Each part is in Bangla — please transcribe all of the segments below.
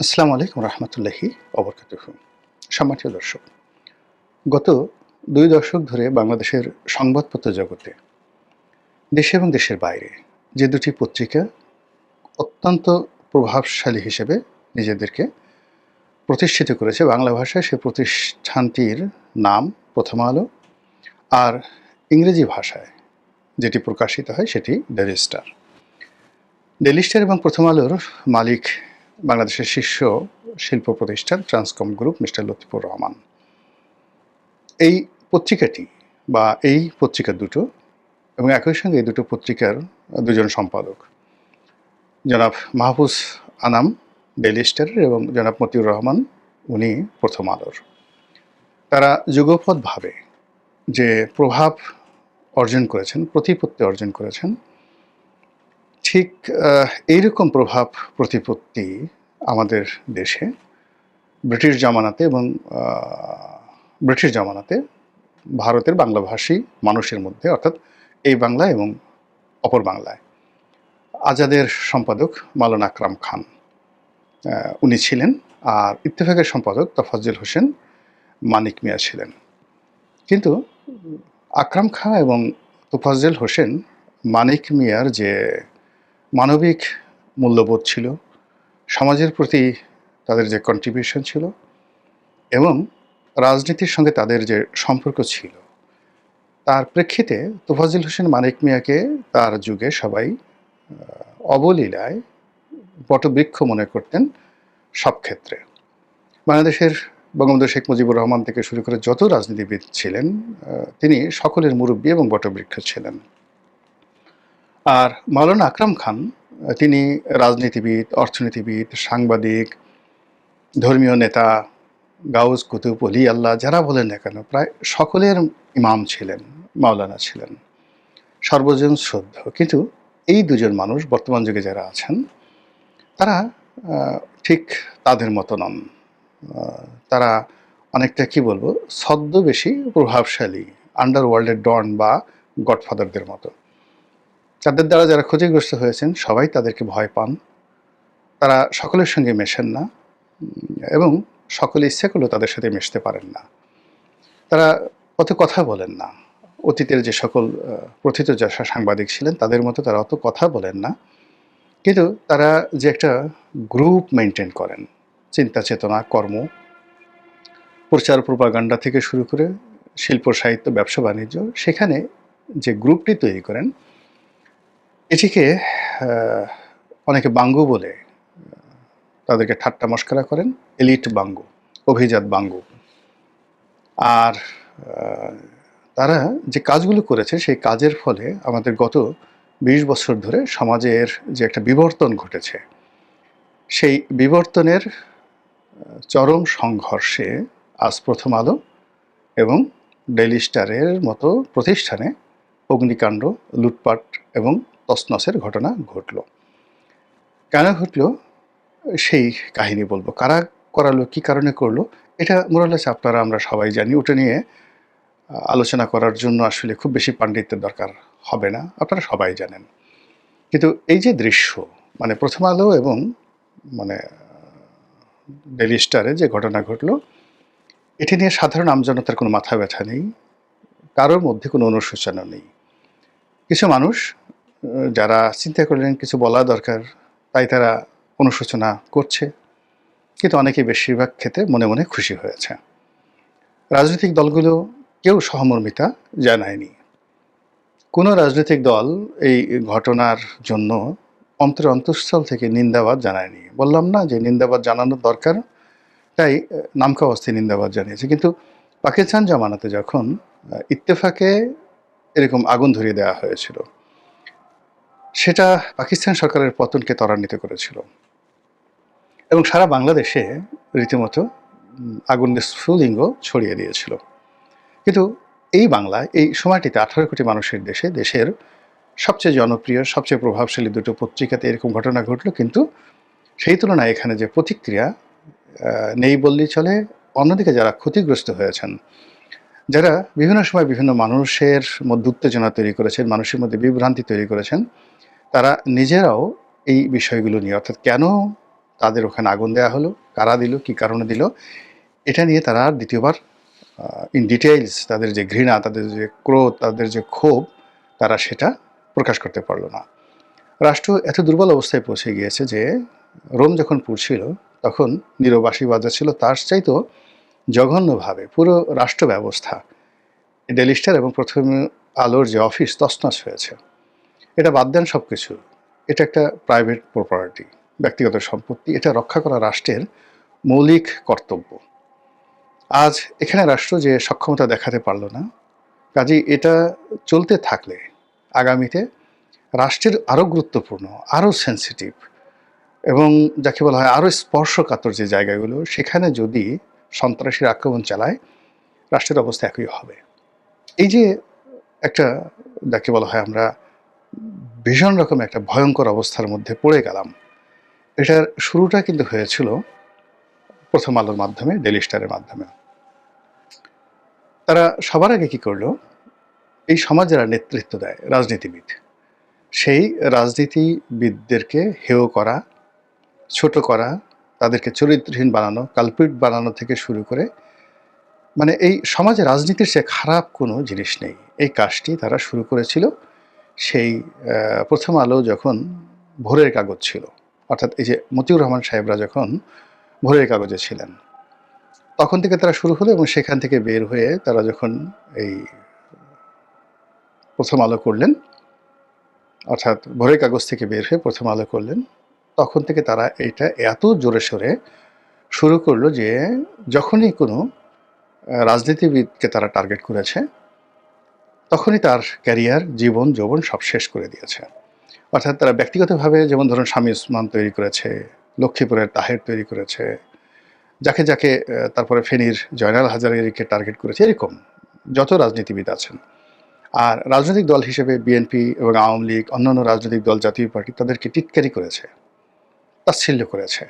আসসালামু আলাইকুম রহমতুল্লাহি অবরকাতুহু। সম্মানিত দর্শক, গত ২ দশক ধরে বাংলাদেশের সংবাদপত্র জগতে দেশে এবং দেশের বাইরে যে দুটি পত্রিকা অত্যন্ত প্রভাবশালী হিসেবে নিজেদেরকে প্রতিষ্ঠিত করেছে বাংলা ভাষায়, সে প্রতিষ্ঠানটির নাম প্রথম আলো, আর ইংরেজি ভাষায় যেটি প্রকাশিত হয় সেটি ডেইলি স্টার। ডেইলি স্টার এবং প্রথম আলোর মালিক বাংলাদেশের শীর্ষ শিল্প প্রতিষ্ঠান ট্রান্সকম গ্রুপ মিস্টার লতিফুর রহমান। এই পত্রিকাটি বা এই পত্রিকা দুটো এবং একই সঙ্গে এই দুটো পত্রিকার দুজন সম্পাদক, জনাব মাহফুজ আনাম ডেইলি স্টারের এবং জনাব মতিউর রহমান উনি প্রথম আলোর, তারা যুগপৎভাবে যে প্রভাব অর্জন করেছেন, প্রতিপত্তি অর্জন করেছেন, ঠিক এইরকম প্রভাব প্রতিপত্তি আমাদের দেশে ব্রিটিশ জামানাতে এবং ব্রিটিশ জামানাতে ভারতের বাংলাভাষী মানুষের মধ্যে, অর্থাৎ এই বাংলা এবং অপর বাংলায় আজাদের সম্পাদক মাওলানা আকরাম খান উনি ছিলেন, আর ইত্তেফাকের সম্পাদক তোফাজ্জল হোসেন মানিক মিয়া ছিলেন। কিন্তু আকরাম খান এবং তোফাজ্জল হোসেন মানিক মিয়ার যে মানবিক মূল্যবোধ ছিল, সমাজের প্রতি তাদের যে কন্ট্রিবিউশন ছিল এবং রাজনীতির সঙ্গে তাদের যে সম্পর্ক ছিল, তার প্রেক্ষিতে তোফাজ্জল হোসেন মানিক মিয়াকে তার যুগে সবাই অবলীলায় বটবৃক্ষ মনে করতেন সব ক্ষেত্রে। বাংলাদেশের বঙ্গবন্ধু শেখ মুজিবুর রহমান থেকে শুরু করে যত রাজনীতিবিদ ছিলেন, তিনি সকলের মুরব্বী এবং বটবৃক্ষ ছিলেন। আর মাওলানা আকরাম খান তিনি রাজনীতিবিদ, অর্থনীতিবিদ, সাংবাদিক, ধর্মীয় নেতা, গাউস, কুতুব, অলি আল্লাহ যারা বলেন না কেন, প্রায় সকলের ইমাম ছিলেন, মাওলানা ছিলেন, সর্বজন শ্রদ্ধ। কিন্তু এই দুজন মানুষ বর্তমান যুগে যারা আছেন তারা ঠিক তাদের মতো নন। তারা অনেকটা কি বলবো, ছদ্মবেশী প্রভাবশালী আন্ডারওয়ার্ল্ডের ডন বা গডফাদারদের মতো। তাদের দ্বারা যারা ক্ষতিগ্রস্ত হয়েছেন সবাই তাদেরকে ভয় পান, তারা সকলের সঙ্গে মেশেন না এবং সকলে ইচ্ছে করলেও তাদের সাথে মিশতে পারেন না। তারা অত কথা বলেন না। অতীতের যে সকল প্রথিত যশা সাংবাদিক ছিলেন তাদের মতো তারা অত কথা বলেন না, কিন্তু তারা যে একটা গ্রুপ মেনটেন করেন, চিন্তা চেতনা, কর্ম, প্রচার প্রপাগান্ডা থেকে শুরু করে শিল্প সাহিত্য, ব্যবসা বাণিজ্য, সেখানে যে গ্রুপটি তৈরি করেন এটিকে অনেকে বাঙ্গু বলে তাদেরকে ঠাট্টা মস্করা করেন, এলিট বাঙ্গু, অভিজাত বাঙ্গু। আর তারা যে কাজগুলো করেছে সেই কাজের ফলে আমাদের গত ২০ বছর ধরে সমাজের যে একটা বিবর্তন ঘটেছে, সেই বিবর্তনের চরম সংঘর্ষে আজ প্রথম আলো এবং ডেইলি স্টারের মতো প্রতিষ্ঠানে অগ্নিকাণ্ড, লুটপাট এবং তছনছের ঘটনা ঘটল। কেন ঘটল সেই কাহিনী বলবো। কারা করালো, কী কারণে করলো, এটা মোরালেস আপনারা আমরা সবাই জানি। ওটা নিয়ে আলোচনা করার জন্য আসলে খুব বেশি পাণ্ডিত্যের দরকার হবে না, আপনারা সবাই জানেন। কিন্তু এই যে দৃশ্য, মানে প্রথম আলো এবং মানে ডেইলি স্টারে যে ঘটনা ঘটলো, এটি নিয়ে সাধারণ আমজনতার কোনো মাথা ব্যথা নেই, কারোর মধ্যে কোনো অনুশোচনা নেই। কিছু মানুষ যারা চিন্তা করলেন কিছু বলা দরকার, তাই তারা অনুশোচনা করছে, কিন্তু অনেকে বেশিরভাগ ক্ষেত্রে মনে মনে খুশি হয়েছে। রাজনৈতিক দলগুলো কেউ সহমর্মিতা জানায়নি। কোনো রাজনৈতিক দল এই ঘটনার জন্য অন্তঃস্থল থেকে নিন্দাবাদ জানায়নি। বললাম না যে নিন্দাবাদ জানানোর দরকার, তাই নামকা অবস্থায় নিন্দাবাদ জানিয়েছে। কিন্তু পাকিস্তান জামানাতে যখন ইত্তেফাকে এরকম আগুন ধরিয়ে দেওয়া হয়েছিল, সেটা পাকিস্তান সরকারের পতনকে ত্বরান্বিত করেছিল এবং সারা বাংলাদেশে রীতিমতো আগুনের স্ফুলিঙ্গ ছড়িয়ে দিয়েছিল। কিন্তু এই বাংলায় এই সময়টিতে 18 কোটি মানুষের দেশে, দেশের সবচেয়ে জনপ্রিয়, সবচেয়ে প্রভাবশালী দুটো পত্রিকাতে এরকম ঘটনা ঘটল, কিন্তু সেই তুলনায় এখানে যে প্রতিক্রিয়া নেই বললেই চলে। অন্যদিকে যারা ক্ষতিগ্রস্ত হয়েছেন, যারা বিভিন্ন সময় বিভিন্ন মানুষের মধ্যে উত্তেজনা তৈরি করেছেন, মানুষের মধ্যে বিভ্রান্তি তৈরি করেছেন, তারা নিজেরাও এই বিষয়গুলো নিয়ে, অর্থাৎ কেন তাদের ওখানে আগুন দেওয়া হলো, কারা দিল, কী কারণে দিল, এটা নিয়ে তারা আর দ্বিতীয়বার ইন ডিটেইলস তাদের যে ঘৃণা, তাদের যে ক্রোধ, তাদের যে ক্ষোভ, তারা সেটা প্রকাশ করতে পারল না। রাষ্ট্র এত দুর্বল অবস্থায় পৌঁছে গিয়েছে যে রোম যখন পুড়ছিল তখন নীরব বাঁশি বাজাচ্ছিল, তার চাইতেও জঘন্যভাবে পুরো রাষ্ট্র ব্যবস্থা, ডেইলি স্টার এবং প্রথম আলোর যে অফিস তছনছ হয়েছে। এটা বাদ দেন সব কিছু, এটা একটা প্রাইভেট প্রপার্টি, ব্যক্তিগত সম্পত্তি, এটা রক্ষা করা রাষ্ট্রের মৌলিক কর্তব্য। আজ এখানে রাষ্ট্র যে সক্ষমতা দেখাতে পারল না, কাজেই এটা চলতে থাকলে আগামীতে রাষ্ট্রের আরও গুরুত্বপূর্ণ, আরও সেন্সিটিভ এবং যাকে বলা হয় আরও স্পর্শকাতর যে জায়গাগুলো, সেখানে যদি সন্ত্রাসীর আক্রমণ চালায়, রাষ্ট্রের অবস্থা একই হবে। এই যে একটা যাকে বলা হয় আমরা ভীষণ রকম একটা ভয়ঙ্কর অবস্থার মধ্যে পড়ে গেলাম, এটার শুরুটা কিন্তু হয়েছিল প্রথম আলোর মাধ্যমে, ডেইলি স্টারের মাধ্যমে। তারা সবার আগে কী করলো, এই সমাজ যারা নেতৃত্ব দেয়, রাজনীতিবিদ, সেই রাজনীতিবিদদেরকে হেয় করা, ছোট করা, তাদেরকে চরিত্রহীন বানানো, কালপিট বানানো থেকে শুরু করে, মানে এই সমাজে রাজনীতির সে খারাপ কোনো জিনিস নেই, এই কাজটি তারা শুরু করেছিল সেই প্রথম আলো যখন ভোরের কাগজ ছিল, অর্থাৎ এই যে মতিউর রহমান সাহেবরা যখন ভোরের কাগজে ছিলেন তখন থেকে তারা শুরু হলো, এবং সেখান থেকে বের হয়ে তারা যখন এই প্রথম আলো করলেন, অর্থাৎ ভোরের কাগজ থেকে বের হয়ে প্রথম আলো করলেন, তখন থেকে তারা এইটা এত জোরে সোরে শুরু করলো যে যখনই কোনো রাজনীতিবিদকে তারা টার্গেট করেছে তখনই তার ক্যারিয়ার, জীবন যৌবন সব শেষ করে দিয়েছে। অর্থাৎ তারা ব্যক্তিগতভাবে যেমন ধরুন স্বামী উসমান তৈরি করেছে, লক্ষ্মীপুরের তাহের তৈরি করেছে, যাকে যাকে তারপরে ফেনীর জয়নাল হাজারীকে টার্গেট করেছে, এরকম যত রাজনীতিবিদ আছেন। আর রাজনৈতিক দল হিসেবে বিএনপি এবং আওয়ামী লীগ, অন্যান্য রাজনৈতিক দল, জাতীয় পার্টি তাদেরকে টিটকারি করেছে, তাচ্ছিল্য করেছে।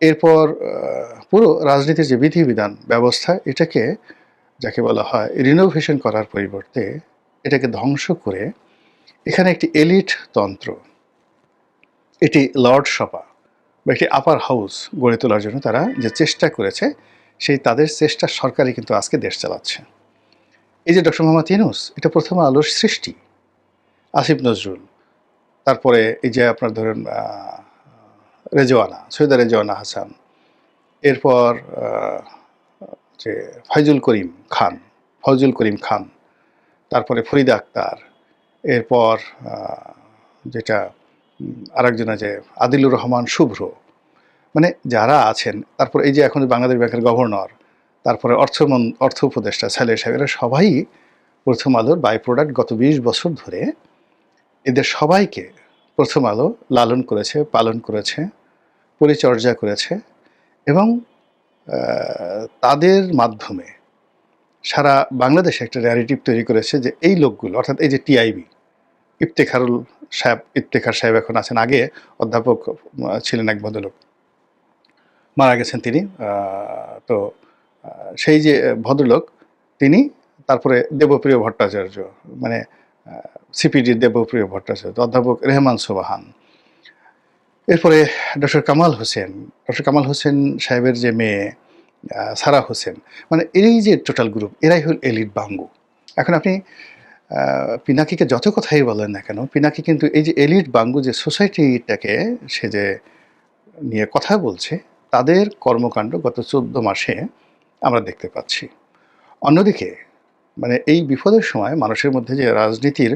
এরপর পুরো রাজনীতির যে বিধিবিধান ব্যবস্থা, এটাকে যাকে বলা হয় রিনোভেশন করার পরিবর্তে এটাকে ধ্বংস করে এখানে একটি এলিট তন্ত্র, এটি লর্ড সভা বা একটি আপার হাউস গড়ে তোলার জন্য তারা যে চেষ্টা করেছে, সেই তাদের চেষ্টা সরকারই কিন্তু আজকে দেশ চালাচ্ছে। এই যে ডক্টর মোহাম্মদ ইউনূস, এটা প্রথম আলোর সৃষ্টি, আসিফ নজরুল, তারপরে এই যে আপনার ধরেন রেজওয়ানা, সৈয়দা রেজওয়ানা হাসান, এরপর যে ফয়জুল করিম খান, তারপরে ফরিদা আক্তার, এরপর যেটা আরেকজন আছে আদিলুর রহমান শুভ্র, মানে যারা আছেন, তারপর এই যে এখন বাংলাদেশ ব্যাংকের গভর্নর, তারপরে অর্থ উপদেষ্টা সালেহ সাহেব, এরা সবাই প্রথম আলোর বাই প্রোডাক্ট। গত ২০ বছর ধরে এদের সবাইকে প্রথম আলো লালন করেছে, পালন করেছে, পরিচর্যা করেছে, এবং তাদের মাধ্যমে সারা বাংলাদেশে একটা ন্যারেটিভ তৈরি করেছে যে এই লোকগুলো, অর্থাৎ এই যে টিআইবি, ইফতেখার সাহেব এখন আছেন, আগে অধ্যাপক ছিলেন এক ভদ্রলোক, মারা গেছেন তিনি, তো সেই যে ভদ্রলোক তিনি, তারপরে দেবপ্রিয় ভট্টাচার্য, মানে সিপিডির দেবপ্রিয় ভট্টাচার্য, অধ্যাপক রেহমান সোবাহান, এরপরে ডক্টর কামাল হোসেন সাহেবের যে মেয়ে সারা হোসেন, মানে এই যে টোটাল গ্রুপ, এরাই হল এলিট বাঙ্গু। এখন আপনি পিনাকিকে যত কথাই বলেন না কেন, পিনাকি কিন্তু এই যে এলিট বাঙ্গু যে সোসাইটিটাকে সে যে নিয়ে কথা বলছে, তাদের কর্মকাণ্ড গত 14 মাসে আমরা দেখতে পাচ্ছি। অন্যদিকে মানে এই বিপদের সময় মানুষের মধ্যে যে রাজনীতির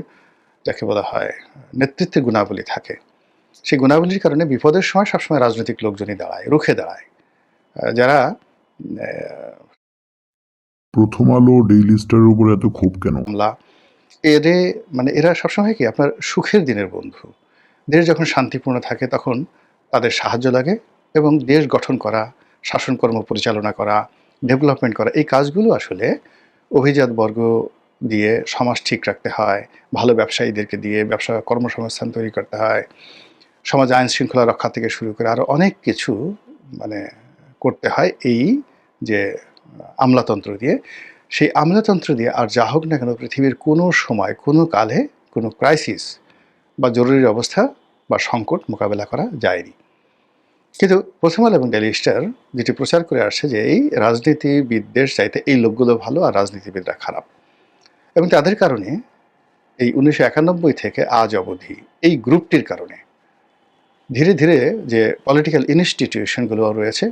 যাকে বলা হয় নেতৃত্বের গুণাবলী থাকে, সেই গুণাবলীর কারণে বিপদের সময় সবসময় রাজনৈতিক লোকজনই দাঁড়ায়, রুখে দাঁড়ায়। যারা প্রথম আলো, ডেইলি স্টারের উপর এত ক্ষোভ কেন? মানে এরা সবসময় কি আপনার সুখের দিনের বন্ধু। দেশ যখন শান্তিপূর্ণ থাকে তখন তাদের সাহায্য লাগে, এবং দেশ গঠন করা, শাসনকর্ম পরিচালনা করা, ডেভেলপমেন্ট করা, এই কাজগুলো আসলে অভিজাত বর্গ দিয়ে সমাজ ঠিক রাখতে হয়, ভালো ব্যবসায়ীদেরকে দিয়ে ব্যবসা কর্মসংস্থান তৈরি করতে হয়, সমাজ আইন শৃঙ্খলা রক্ষা থেকে শুরু করে আরও অনেক কিছু মানে করতে হয় এই যে আমলাতন্ত্র দিয়ে। সেই আমলাতন্ত্র দিয়ে আর যা হোক না কেন, পৃথিবীর কোনো সময়, কোনো কালে, কোনো ক্রাইসিস বা জরুরি অবস্থা বা সংকট মোকাবেলা করা যায়নি। কিন্তু প্রথম আলো এবং ডেইলি স্টার যেটি প্রচার করে আসছে যে এই রাজনীতিবিদদের চাইতে এই লোকগুলো ভালো আর রাজনীতিবিদরা খারাপ, এবং তাদের কারণে এই 1991 থেকে আজ অবধি এই গ্রুপটির কারণে ধীরে ধীরে যে পলিটিক্যাল ইনস্টিটিউশনগুলো রয়েছে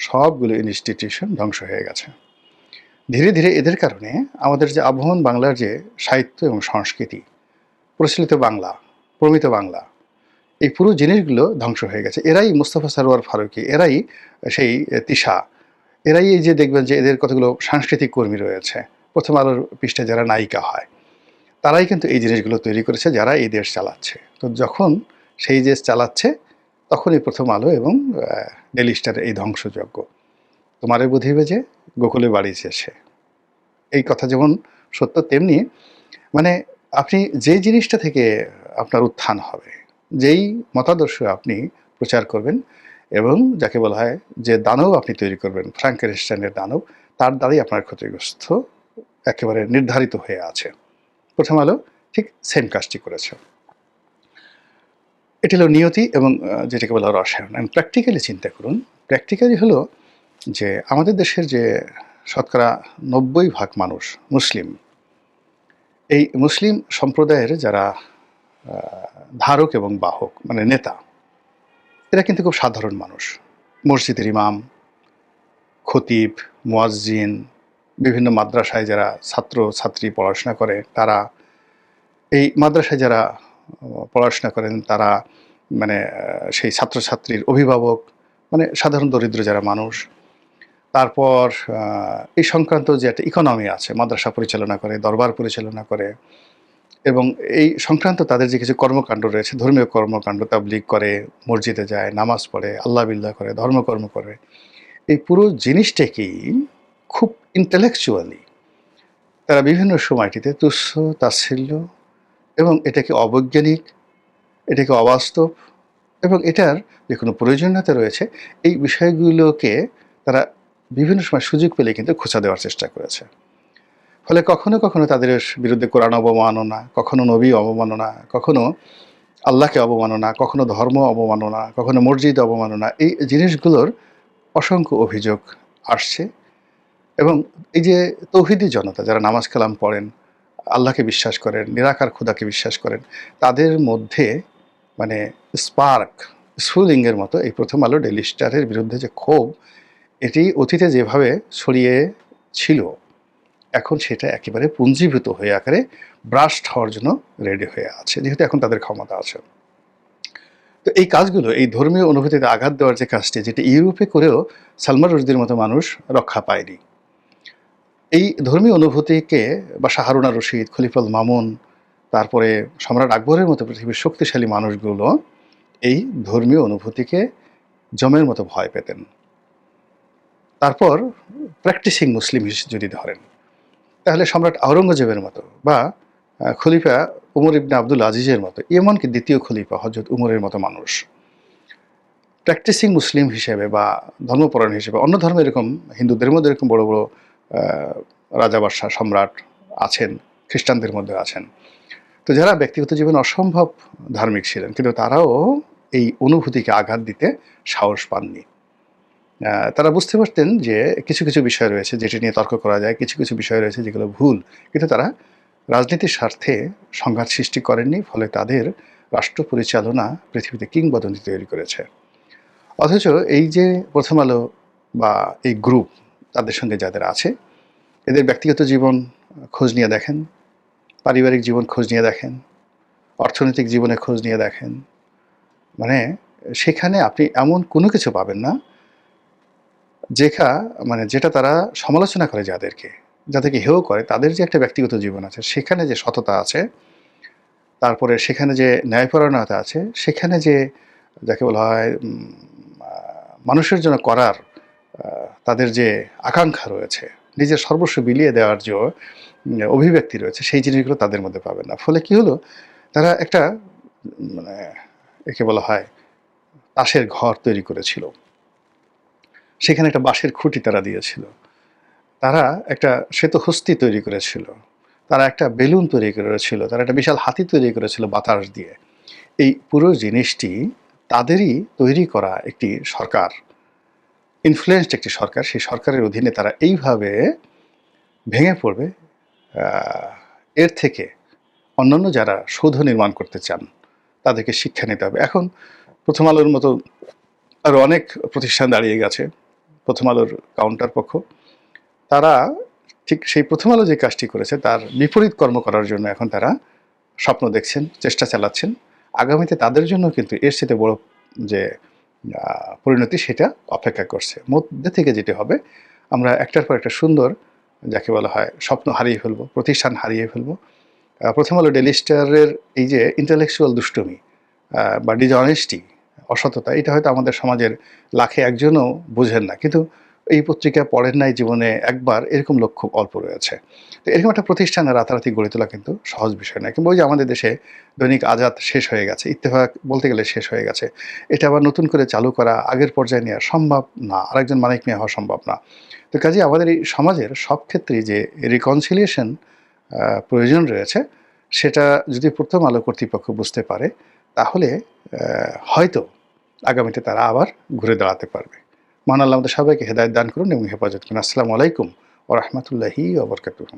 সবগুলো ইনস্টিটিউশন ধ্বংস হয়ে গেছে। ধীরে ধীরে এদের কারণে আমাদের যে আবহমান বাংলার যে সাহিত্য এবং সংস্কৃতি, প্রচলিত বাংলা, প্রমিত বাংলা, এই পুরো জিনিসগুলো ধ্বংস হয়ে গেছে। এরাই মুস্তফা সরোয়ার ফারুকী, এরাই সেই তিশা, এরাই এই যে দেখবেন যে এদের কতগুলো সাংস্কৃতিক কর্মী রয়েছে, প্রথম আলোর পৃষ্ঠে যারা নায়িকা হয়, তারাই কিন্তু এই জিনিসগুলো তৈরি করেছে যারা এই দেশ চালাচ্ছে। তো যখন সেই দেশ চালাচ্ছে তখনই প্রথম আলো এবং ডেইলি স্টারের এই ধ্বংসযজ্ঞ। তোমারে বুঝিবে যে গোকুলে বাড়িছে সে, এই কথা যেমন সত্য, তেমনি মানে আপনি যেই জিনিসটা থেকে আপনার উত্থান হবে, যেই মতাদর্শ আপনি প্রচার করবেন এবং যাকে বলা হয় যে দানব আপনি তৈরি করবেন, ফ্রাঙ্কেনস্টাইনের দানব, তার দ্বারাই আপনার ক্ষতিগ্রস্ত একেবারে নির্ধারিত হয়ে আছে। প্রথম আলো ঠিক সেম কাজটি করেছে। এটি হলো নিয়তি এবং যেটাকে বলা হয় রসায়ন। অ্যান্ড প্র্যাকটিক্যালি চিন্তা করুন, প্র্যাকটিক্যালি হলো যে আমাদের দেশের যে শতকরা 90% মানুষ মুসলিম, এই মুসলিম সম্প্রদায়ের যারা ধারক এবং বাহক মানে নেতা, এরা কিন্তু খুব সাধারণ মানুষ। মসজিদের ইমাম, খতিব, মুয়াজ্জিন, বিভিন্ন মাদ্রাসায় যারা ছাত্র ছাত্রী পড়াশোনা করে তারা, এই মাদ্রাসায় যারা পড়াশোনা করেন তারা, মানে সেই ছাত্রছাত্রীর অভিভাবক, মানে সাধারণ দরিদ্র যারা মানুষ। তারপর এই সংক্রান্ত যে একটা ইকোনমি আছে, মাদ্রাসা পরিচালনা করে, দরবার পরিচালনা করে, এবং এই সংক্রান্ত তাদের যে কিছু কর্মকাণ্ড রয়েছে, ধর্মীয় কর্মকাণ্ড, তাবলীগ করে, মসজিদে যায়, নামাজ পড়ে, আল্লাহ বিল্লাহ করে, ধর্মকর্ম করে, এই পুরো জিনিসটাকেই খুব ইন্টেলেকচুয়ালি তারা বিভিন্ন সময়টিতে তুচ্ছ তাচ্ছিল্য এবং এটাকে অবৈজ্ঞানিক, এটাকে অবাস্তব এবং এটার যে কোনো প্রয়োজনীয়তা রয়েছে, এই বিষয়গুলোকে তারা বিভিন্ন সময় সুযোগ পেলে কিন্তু খোঁচা দেওয়ার চেষ্টা করেছে। ফলে কখনো কখনো তাদের বিরুদ্ধে কোরআন অবমাননা, কখনো নবী অবমাননা, কখনো আল্লাহকে অবমাননা, কখনো ধর্ম অবমাননা, কখনো মসজিদ অবমাননা, এই জিনিসগুলোর অসংখ্য অভিযোগ আসছে। এবং এই যে তৌহিদি জনতা যারা নামাজ কালাম পড়েন, আল্লাহকে বিশ্বাস করেন, নিরাকার খোদাকে বিশ্বাস করেন, তাদের মধ্যে মানে স্পার্ক, স্ফুলিঙ্গের মতো এই প্রথম আলো ডেইলি স্টারের বিরুদ্ধে যে ক্ষোভ, এটি অতীতে যেভাবে ছড়িয়ে ছিল, এখন সেটা একেবারে পুঞ্জীভূত হয়ে আকারে ব্রাস্ট হওয়ার জন্য রেডি হয়ে আছে, যেহেতু এখন তাদের ক্ষমতা আছে। তো এই কাজগুলো, এই ধর্মীয় অনুভূতিতে আঘাত দেওয়ার যে কাজটি, যেটা ইউরোপে করেও সালমান রুশদির মতো মানুষ রক্ষা পায়নি, এই ধর্মীয় অনুভূতিকে বা শাহ হারুন আর রশিদ, খলিফুল মামুন, তারপরে সম্রাট আকবরের মতো পৃথিবীর শক্তিশালী মানুষগুলো এই ধর্মীয় অনুভূতিকে জমের মতো ভয় পেতেন। তারপর প্র্যাকটিসিং মুসলিম যদি ধরেন, তাহলে সম্রাট আওরঙ্গজেবের মতো বা খলিফা উমর ইবনে আব্দুল আজিজের মতো, এমনকি দ্বিতীয় খলিফা হযরত উমরের মতো মানুষ প্র্যাকটিসিং মুসলিম হিসেবে বা ধর্মপরায়ণ হিসেবে, অন্য ধর্ম এরকম হিন্দুদের মধ্যে এরকম বড় বড় রাজা বাদশাহ সম্রাট আছেন, খ্রিস্টানদের মধ্যে আছেন। তো যারা ব্যক্তিগত জীবনে অসম্ভব ধার্মিক ছিলেন, কিন্তু তারাও এই অনুভূতিকে আঘাত দিতে সাহস পাননি। তারা বুঝতে পারতেন যে কিছু কিছু বিষয় রয়েছে যেটি নিয়ে তর্ক করা যায়, কিছু কিছু বিষয় রয়েছে যেগুলো ভুল, কিন্তু তারা রাজনীতির স্বার্থে সংঘাত সৃষ্টি করেননি। ফলে তাদের রাষ্ট্র পরিচালনা পৃথিবীতে কিংবদন্তি তৈরি করেছে। অথচ এই যে প্রথম আলো বা এই গ্রুপ, তাদের সঙ্গে যাদের আছে, এদের ব্যক্তিগত জীবন খোঁজ নিয়ে দেখেন, পারিবারিক জীবন খোঁজ নিয়ে দেখেন, অর্থনৈতিক জীবনে খোঁজ নিয়ে দেখেন, মানে সেখানে আপনি এমন কোনো কিছু পাবেন না যেটা তারা সমালোচনা করে, যাদেরকে হেয় করে, তাদের যে একটা ব্যক্তিগত জীবন আছে, সেখানে যে সততা আছে, তারপরে সেখানে যে ন্যায়পরায়ণতা আছে, সেখানে যে যাকে বলা হয় মানুষের জন্য করার তাদের যে আকাঙ্ক্ষা রয়েছে, নিজের সর্বস্ব বিলিয়ে দেওয়ার যে অভিব্যক্তি রয়েছে, সেই জিনিসগুলো তাদের মধ্যে পাবেন না। ফলে কি হলো, তারা একটা মানে একে বলা হয় তাসের ঘর তৈরি করেছিল, সেখানে একটা বাঁশের খুঁটি তারা দিয়েছিল, তারা একটা শ্বেতহস্তি তৈরি করেছিল, তারা একটা বেলুন তৈরি করেছিল, তারা একটা বিশাল হাতি তৈরি করেছিল বাতাস দিয়ে। এই পুরো জিনিসটি তাদেরই তৈরি করা একটি সরকার, ইনফ্লুয়েন্সড একটি সরকার, সেই সরকারের অধীনে তারা এইভাবে ভেঙে পড়বে, এর থেকে অন্যান্য যারা সৌধ নির্মাণ করতে চান তাদেরকে শিক্ষা নিতে হবে। এখন প্রথম আলোর মতো আরও অনেক প্রতিষ্ঠান দাঁড়িয়ে গেছে, প্রথম আলোর কাউন্টার পক্ষ, তারা ঠিক সেই প্রথম আলো যে কাজটি করেছে তার বিপরীত কর্ম করার জন্য এখন তারা স্বপ্ন দেখছেন, চেষ্টা চালাচ্ছেন। আগামীতে তাদের জন্য কিন্তু এর সাথে বড় যে পরিণতি সেটা অপেক্ষা করছে। মধ্যে থেকে যেটি হবে, আমরা একটার পর একটা সুন্দর, যাকে বলা হয় স্বপ্ন হারিয়ে ফেলবো, প্রতিষ্ঠান হারিয়ে ফেলবো। প্রথম আলো ডেইলি স্টারের এই যে ইন্টেলেকচুয়াল দুষ্টুমি বা ডিসঅনেস্টি, অসততা, এটা হয়তো আমাদের সমাজের লাখে একজনও বুঝেন না, কিন্তু এই পত্রিকা পড়েন নাই জীবনে একবার, এরকম লোক খুব অল্প রয়েছে। তো এরকম একটা প্রতিষ্ঠান রাতারাতি গড়ে তোলা কিন্তু সহজ বিষয় নয়। কিংবা ওই যে আমাদের দেশে দৈনিক আজাদ শেষ হয়ে গেছে, ইত্তেফাক বলতে গেলে শেষ হয়ে গেছে, এটা আবার নতুন করে চালু করা, আগের পর্যায়ে নেওয়া সম্ভব না, আরেকজন মানিক মিয়া হওয়া সম্ভব না। তো কাজেই আমাদের এই সমাজের সব ক্ষেত্রেই যে রিকনসিলিয়েশন প্রয়োজন রয়েছে, সেটা যদি প্রথম আলো কর্তৃপক্ষ বুঝতে পারে, তাহলে হয়তো আগামীতে তারা আবার ঘুরে দাঁড়াতে পারবে। মহান আল্লাহ আমাদের সবাইকে হেদায়েত দান করুন এবং হেফাজত করুন। আসসালামু আলাইকুম ওয়া রাহমাতুল্লাহি ওয়া বারাকাতুহু।